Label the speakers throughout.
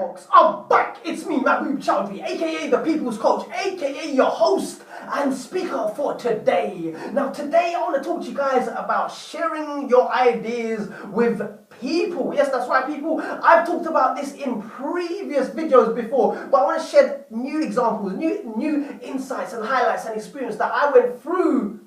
Speaker 1: folks, I'm back. It's me, Mahbub Chowdhury, aka the People's Coach, aka your host and speaker for today. Now today I want to talk to you guys about sharing your ideas with people. Yes, that's right, people. I've talked about this in previous videos before, but I want to share new examples, new insights and highlights and experience that I went through.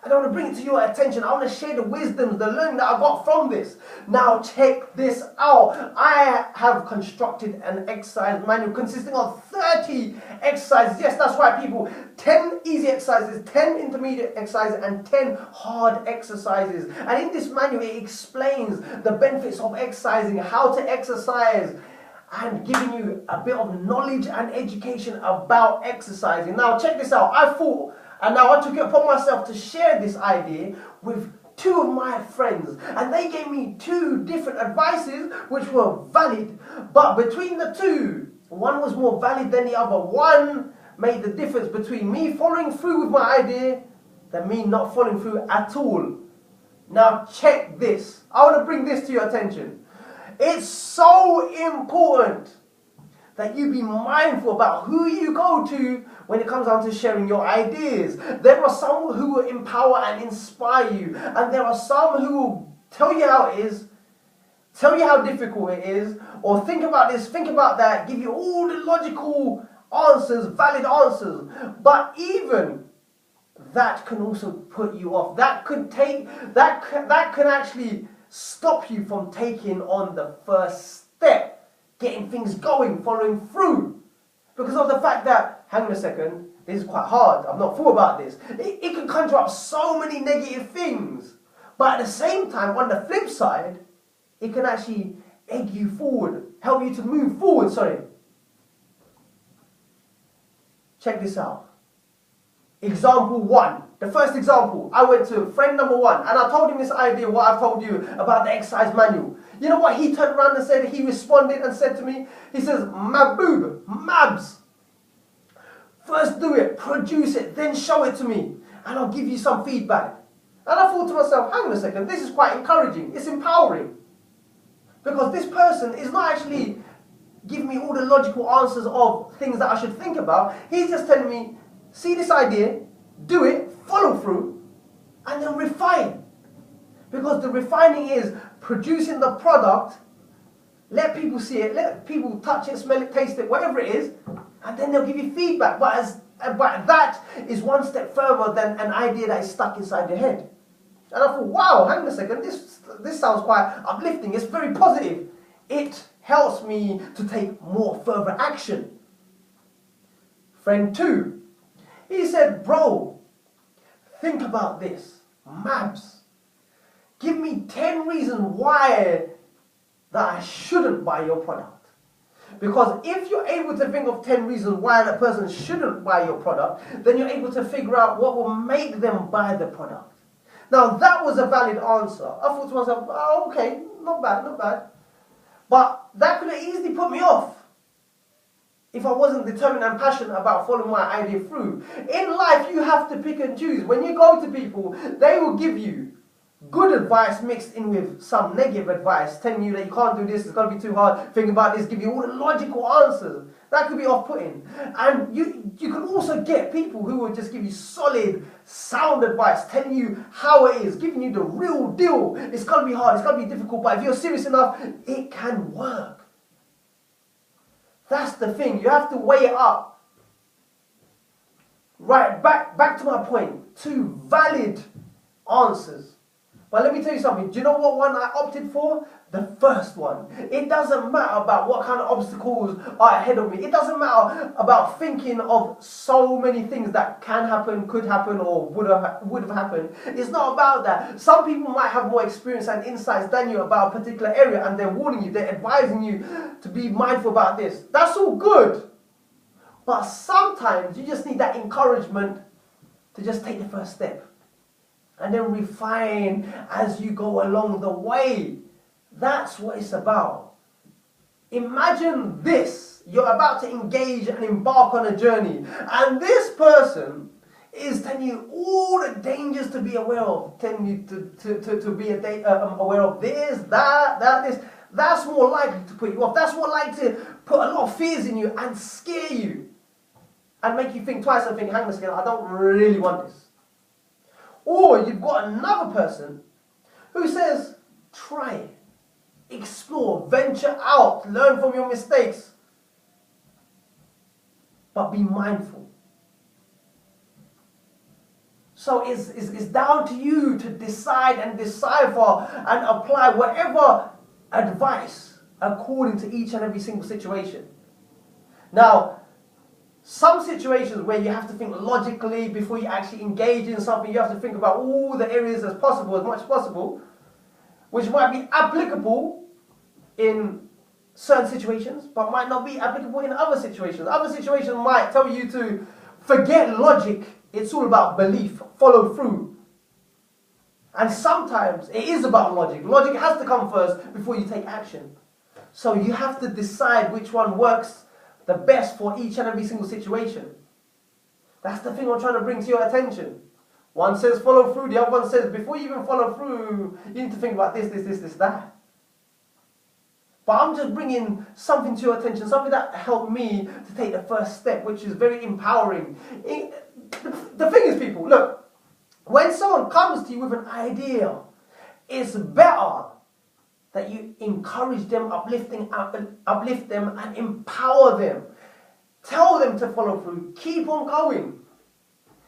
Speaker 1: I don't want to bring it to your attention. I want to share the wisdom, the learning that I got from this. Now check this out. I have constructed an exercise manual consisting of 30 exercises. Yes, that's right, people. 10 easy exercises, 10 intermediate exercises, and 10 hard exercises. And in this manual, it explains the benefits of exercising, how to exercise, and giving you a bit of knowledge and education about exercising. Now check this out. And now I took it upon myself to share this idea with two of my friends. And they gave me two different advices which were valid. But between the two, one was more valid than the other. One made the difference between me following through with my idea than me not following through at all. Now check this. I want to bring this to your attention. It's so important that you be mindful about who you go to when it comes down to sharing your ideas. There are some who will empower and inspire you, and there are some who will tell you how it is, tell you how difficult it is, or think about this, think about that, give you all the logical answers, valid answers. But even that can also put you off. That can actually stop you from taking on the first step, getting things going, following through. Because of the fact that, hang on a second, this is quite hard, I've not thought about this. It can conjure up so many negative things. But at the same time, on the flip side, it can actually egg you forward, help you to move forward, Check this out. Example one. The first example, I went to friend number one and I told him this idea, what I've told you about the exercise manual. You know what he turned around and said? He responded and said to me, he says, Mahbub, Mabs, first do it, produce it, then show it to me and I'll give you some feedback. And I thought to myself, hang on a second, this is quite encouraging, it's empowering. Because this person is not actually giving me all the logical answers of things that I should think about. He's just telling me, see this idea, do it, follow through, and then refine. Because the refining is producing the product, let people see it, let people touch it, smell it, taste it, whatever it is, and then they'll give you feedback. But that is one step further than an idea that is stuck inside your head. And I thought, wow, hang on a second, this sounds quite uplifting, it's very positive. It helps me to take more further action. Friend two, he said, bro, think about this. Mabs, give me 10 reasons why that I shouldn't buy your product. Because if you're able to think of 10 reasons why that person shouldn't buy your product, then you're able to figure out what will make them buy the product. Now that was a valid answer. I thought to myself, oh, okay, not bad, not bad. But that could have easily put me off if I wasn't determined and passionate about following my idea through. In life, you have to pick and choose. When you go to people, they will give you good advice mixed in with some negative advice, telling you that you can't do this, it's going to be too hard, think about this, give you all the logical answers. That could be off-putting. And you can also get people who will just give you solid, sound advice, telling you how it is, giving you the real deal. It's going to be hard, it's going to be difficult, but if you're serious enough, it can work. That's the thing. You have to weigh it up. Right, back to my point. Two valid answers. But let me tell you something. Do you know what one I opted for? The first one. It doesn't matter about what kind of obstacles are ahead of me. It doesn't matter about thinking of so many things that can happen, could happen, or would have happened. It's not about that. Some people might have more experience and insights than you about a particular area, and they're warning you, they're advising you to be mindful about this. That's all good. But sometimes you just need that encouragement to just take the first step. And then refine as you go along the way. That's what it's about. Imagine this. You're about to engage and embark on a journey. And this person is telling you all the dangers to be aware of. Telling you to be aware of this, that, this. That's more likely to put you off. That's more likely to put a lot of fears in you and scare you. And make you think twice and think, hang on a second, I don't really want this. Or you've got another person who says, try it. Explore, venture out, learn from your mistakes. But be mindful. So it's down to you to decide and decipher and apply whatever advice according to each and every single situation. Now, some situations where you have to think logically before you actually engage in something, you have to think about all the areas as possible, as much as possible, which might be applicable in certain situations, but might not be applicable in other situations. Other situations might tell you to forget logic. It's all about belief, follow through. And sometimes it is about logic. Logic has to come first before you take action. So you have to decide which one works the best for each and every single situation. That's the thing I'm trying to bring to your attention. One says follow through, the other one says before you even follow through, you need to think about this, that. But I'm just bringing something to your attention, something that helped me to take the first step, which is very empowering. The thing is, people, look, when someone comes to you with an idea, it's better that you encourage them, uplift them and empower them. Tell them to follow through. Keep on going.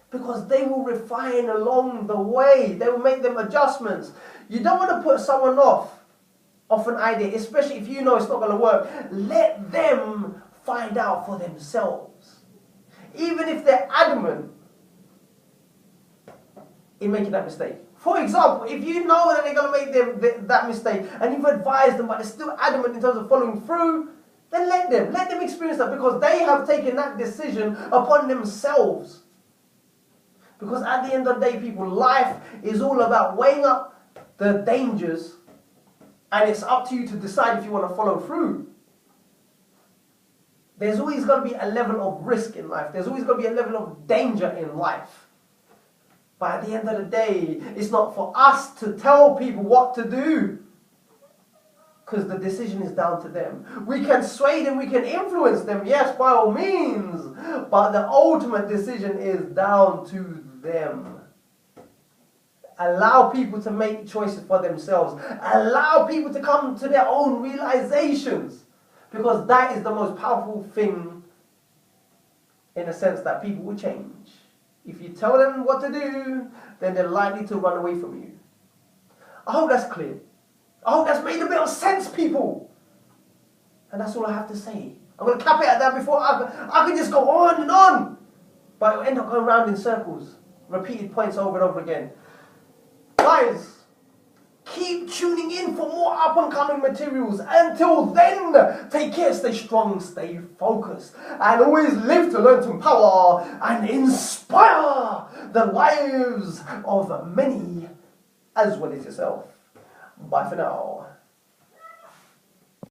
Speaker 1: Because they will refine along the way. They will make them adjustments. You don't want to put someone off an idea, especially if you know it's not going to work. Let them find out for themselves. Even if they're adamant in making that mistake. For example, if you know that they're going to make that mistake and you've advised them but they're still adamant in terms of following through, then let them experience that, because they have taken that decision upon themselves. Because at the end of the day, people, life is all about weighing up the dangers, and it's up to you to decide if you want to follow through. There's always going to be a level of risk in life. There's always going to be a level of danger in life. But at the end of the day, it's not for us to tell people what to do, because the decision is down to them. We can sway them, we can influence them, yes, by all means, but the ultimate decision is down to them. Allow people to make choices for themselves. Allow people to come to their own realizations, because that is the most powerful thing, in a sense, that people will change. If you tell them what to do, then they're likely to run away from you. I hope that's clear. I hope that's made a bit of sense, people. And that's all I have to say. I'm going to cap it at that before I can just go on and on. But it'll end up going round in circles. Repeated points over and over again. Guys, keep tuning in for more up-and-coming materials. Until then, take care, stay strong, stay focused, and always live to learn to empower and inspire the lives of many as well as yourself. Bye for now.